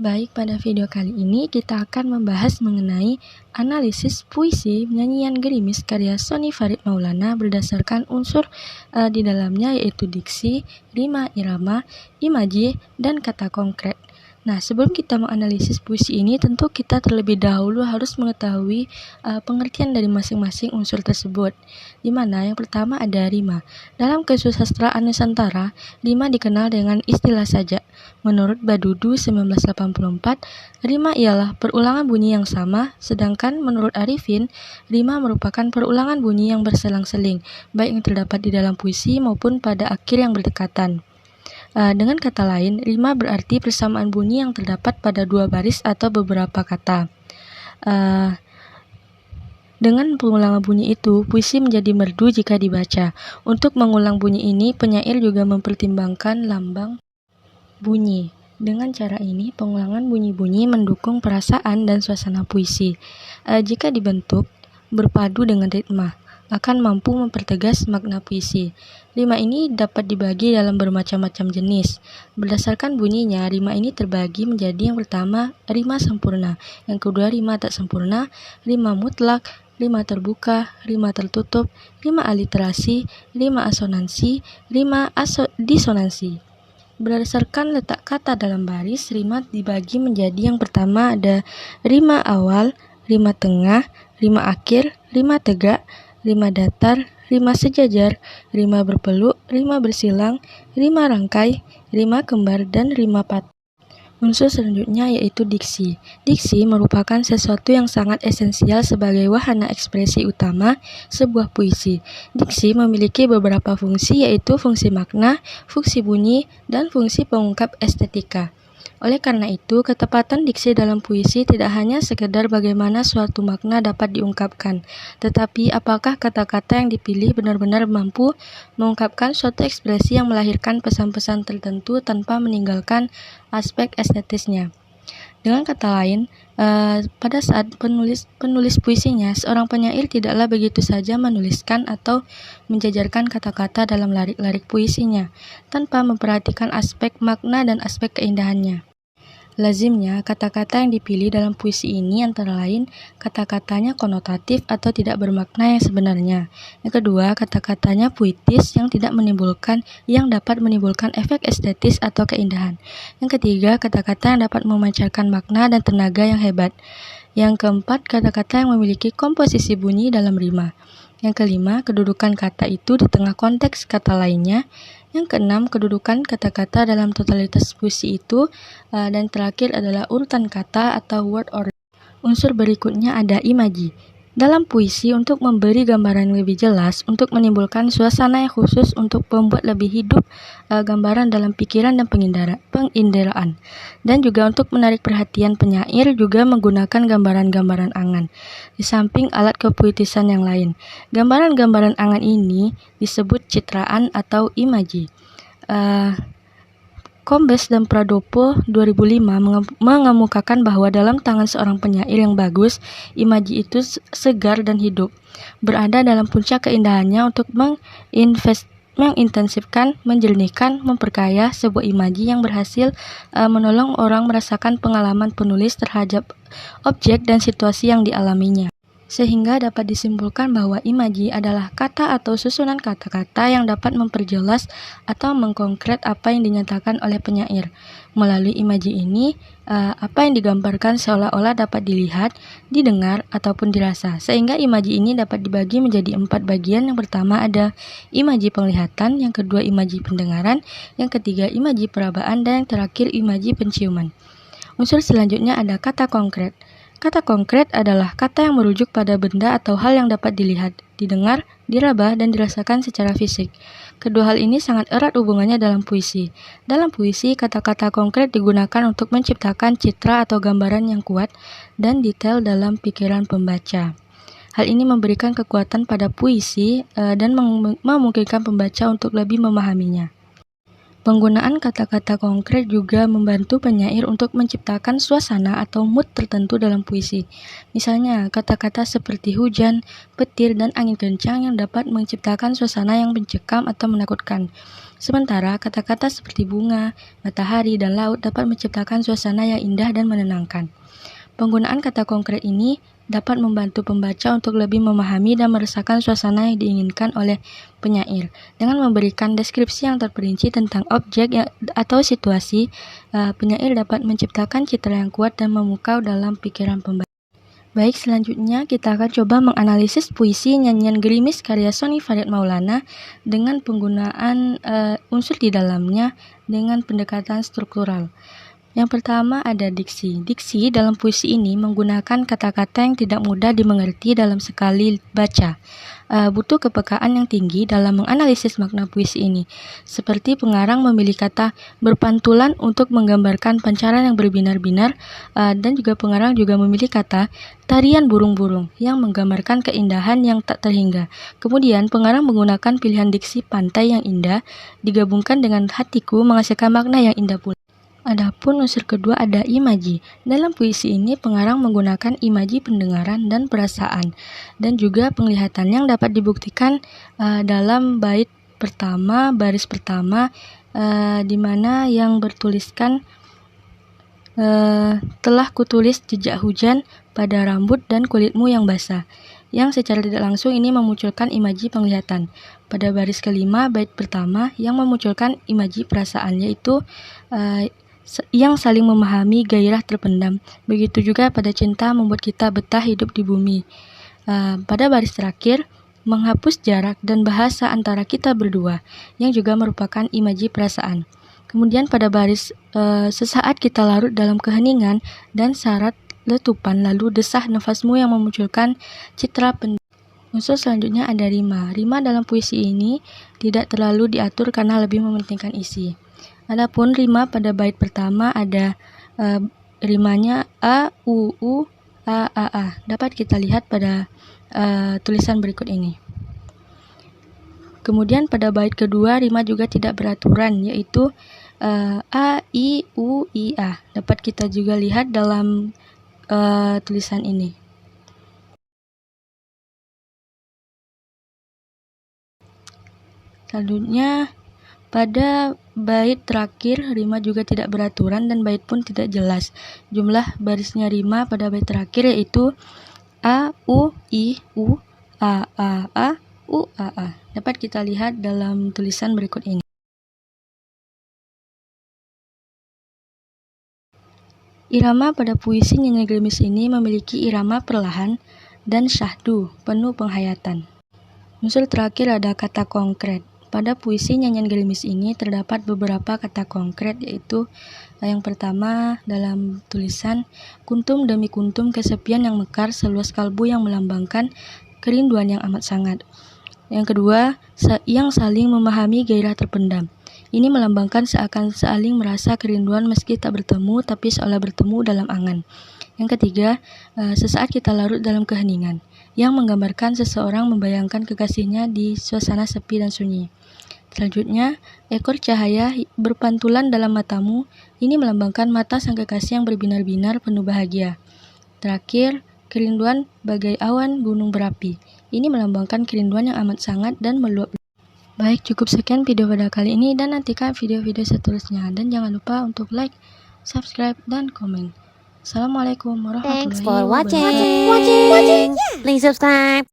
Baik, pada video kali ini kita akan membahas mengenai analisis puisi Nyanyian Gerimis karya Sony Farid Maulana berdasarkan unsur di dalamnya, yaitu diksi, rima, irama, imaji, dan kata konkret. Nah, sebelum kita menganalisis puisi ini, tentu kita terlebih dahulu harus mengetahui pengertian dari masing-masing unsur tersebut, di mana yang pertama ada rima. Dalam kesusastraan Nusantara, rima dikenal dengan istilah sajak. Menurut Badudu 1984, rima ialah perulangan bunyi yang sama, sedangkan menurut Arifin, rima merupakan perulangan bunyi yang berselang-seling, baik yang terdapat di dalam puisi maupun pada akhir yang berdekatan. Dengan kata lain, rima berarti persamaan bunyi yang terdapat pada dua baris atau beberapa kata. Dengan pengulangan bunyi itu, puisi menjadi merdu jika dibaca. Untuk mengulang bunyi ini, penyair juga mempertimbangkan lambang bunyi. Dengan cara ini, pengulangan bunyi-bunyi mendukung perasaan dan suasana puisi. Jika dibentuk berpadu dengan ritma, akan mampu mempertegas makna puisi. Rima ini dapat dibagi dalam bermacam-macam jenis. Berdasarkan bunyinya, rima ini terbagi menjadi yang pertama, rima sempurna, yang kedua, rima tak sempurna, rima mutlak, rima terbuka, rima tertutup, rima aliterasi, rima asonansi, rima disonansi. Berdasarkan letak kata dalam baris, rima dibagi menjadi yang pertama ada rima awal, rima tengah, rima akhir, rima tegak, rima datar, rima sejajar, rima berpeluk, rima bersilang, rima rangkai, rima kembar, dan rima patah. Unsur selanjutnya yaitu diksi. Diksi merupakan sesuatu yang sangat esensial sebagai wahana ekspresi utama sebuah puisi. Diksi memiliki beberapa fungsi, yaitu fungsi makna, fungsi bunyi, dan fungsi pengungkap estetika. Oleh karena itu, ketepatan diksi dalam puisi tidak hanya sekedar bagaimana suatu makna dapat diungkapkan, tetapi apakah kata-kata yang dipilih benar-benar mampu mengungkapkan suatu ekspresi yang melahirkan pesan-pesan tertentu tanpa meninggalkan aspek estetisnya. Dengan kata lain, pada saat penulis puisinya, seorang penyair tidaklah begitu saja menuliskan atau menjajarkan kata-kata dalam larik-larik puisinya, tanpa memperhatikan aspek makna dan aspek keindahannya. Lazimnya, kata-kata yang dipilih dalam puisi ini antara lain kata-katanya konotatif atau tidak bermakna yang sebenarnya. Yang kedua, kata-katanya puitis yang dapat menimbulkan efek estetis atau keindahan. Yang ketiga, kata-kata yang dapat memancarkan makna dan tenaga yang hebat. Yang keempat, kata-kata yang memiliki komposisi bunyi dalam rima. Yang kelima, kedudukan kata itu di tengah konteks kata lainnya. Yang keenam, kedudukan kata-kata dalam totalitas puisi itu. Dan terakhir adalah urutan kata atau word order. Unsur berikutnya ada imaji. Dalam puisi, untuk memberi gambaran lebih jelas, untuk menimbulkan suasana yang khusus, untuk membuat lebih hidup gambaran dalam pikiran dan penginderaan, dan juga untuk menarik perhatian penyair, juga menggunakan gambaran-gambaran angan. Di samping alat kepuitisan yang lain, gambaran-gambaran angan ini disebut citraan atau imaji. Kombes dan Pradopo 2005 mengemukakan bahwa dalam tangan seorang penyair yang bagus, imaji itu segar dan hidup, berada dalam puncak keindahannya untuk mengintensifkan, menjernihkan, memperkaya sebuah imaji yang berhasil menolong orang merasakan pengalaman penulis terhadap objek dan situasi yang dialaminya. Sehingga dapat disimpulkan bahwa imaji adalah kata atau susunan kata-kata yang dapat memperjelas atau mengkonkret apa yang dinyatakan oleh penyair. Melalui imaji ini, apa yang digambarkan seolah-olah dapat dilihat, didengar, ataupun dirasa. Sehingga imaji ini dapat dibagi menjadi 4 bagian. Yang pertama ada imaji penglihatan, yang kedua imaji pendengaran, yang ketiga imaji perabaan, dan yang terakhir imaji penciuman. Unsur selanjutnya ada kata konkret. Kata konkret adalah kata yang merujuk pada benda atau hal yang dapat dilihat, didengar, diraba, dan dirasakan secara fisik. Kedua hal ini sangat erat hubungannya dalam puisi. Dalam puisi, kata-kata konkret digunakan untuk menciptakan citra atau gambaran yang kuat dan detail dalam pikiran pembaca. Hal ini memberikan kekuatan pada puisi dan memungkinkan pembaca untuk lebih memahaminya. Penggunaan kata-kata konkret juga membantu penyair untuk menciptakan suasana atau mood tertentu dalam puisi. Misalnya, kata-kata seperti hujan, petir, dan angin kencang yang dapat menciptakan suasana yang mencekam atau menakutkan. Sementara, kata-kata seperti bunga, matahari, dan laut dapat menciptakan suasana yang indah dan menenangkan. Penggunaan kata konkret ini dapat membantu pembaca untuk lebih memahami dan merasakan suasana yang diinginkan oleh penyair. Dengan memberikan deskripsi yang terperinci tentang objek atau situasi, penyair dapat menciptakan citra yang kuat dan memukau dalam pikiran pembaca. Baik, selanjutnya kita akan coba menganalisis puisi Nyanyian Gerimis karya Sony Farid Maulana dengan penggunaan unsur di dalamnya dengan pendekatan struktural. Yang pertama ada diksi. Diksi dalam puisi ini menggunakan kata-kata yang tidak mudah dimengerti dalam sekali baca. Butuh kepekaan yang tinggi dalam menganalisis makna puisi ini. Seperti pengarang memilih kata berpantulan untuk menggambarkan pancaran yang berbinar-binar, dan juga pengarang juga memilih kata tarian burung-burung yang menggambarkan keindahan yang tak terhingga. Kemudian pengarang menggunakan pilihan diksi pantai yang indah digabungkan dengan hatiku menghasilkan makna yang indah pula. Adapun unsur kedua ada imaji. Dalam puisi ini pengarang menggunakan imaji pendengaran dan perasaan dan juga penglihatan yang dapat dibuktikan dalam bait pertama, baris pertama, di mana yang bertuliskan telah kutulis jejak hujan pada rambut dan kulitmu yang basah, yang secara tidak langsung ini memunculkan imaji penglihatan. Pada baris kelima, bait pertama yang memunculkan imaji perasaan, yaitu yang saling memahami gairah terpendam. Begitu juga pada cinta membuat kita betah hidup di bumi. Pada baris terakhir, menghapus jarak dan bahasa antara kita berdua, yang juga merupakan imaji perasaan. Kemudian pada baris sesaat kita larut dalam keheningan dan syarat letupan, lalu desah nafasmu yang memunculkan citra pendam. Unsur selanjutnya ada rima. Rima dalam puisi ini tidak terlalu diatur karena lebih mementingkan isi. Adapun rima pada bait pertama ada rimanya a, u, a. Dapat kita lihat pada tulisan berikut ini. Kemudian pada bait kedua rima juga tidak beraturan, yaitu a, i, u, i, a. Dapat kita juga lihat dalam tulisan ini. Selanjutnya pada bait terakhir rima juga tidak beraturan dan bait pun tidak jelas. Jumlah barisnya rima pada bait terakhir yaitu a, u, i, u, a, u, a. Dapat kita lihat dalam tulisan berikut ini. Irama pada puisi Nyanyian Gerimis ini memiliki irama perlahan dan syahdu, penuh penghayatan. Unsur terakhir ada kata konkret. Pada puisi Nyanyian Gerimis ini terdapat beberapa kata konkret, yaitu yang pertama dalam tulisan kuntum demi kuntum kesepian yang mekar seluas kalbu yang melambangkan kerinduan yang amat sangat. Yang kedua, yang saling memahami gairah terpendam. Ini melambangkan seakan saling merasa kerinduan meski tak bertemu tapi seolah bertemu dalam angan. Yang ketiga, sesaat kita larut dalam keheningan, yang menggambarkan seseorang membayangkan kekasihnya di suasana sepi dan sunyi. Selanjutnya, ekor cahaya berpantulan dalam matamu, ini melambangkan mata sang kekasih yang berbinar-binar penuh bahagia. Terakhir, kerinduan bagai awan gunung berapi, ini melambangkan kerinduan yang amat sangat dan meluap. Baik, cukup sekian video pada kali ini dan nantikan video-video seterusnya. Dan jangan lupa untuk like, subscribe, dan komen. Assalamualaikum warahmatullahi wabarakatuh. Thanks for watching. Please subscribe.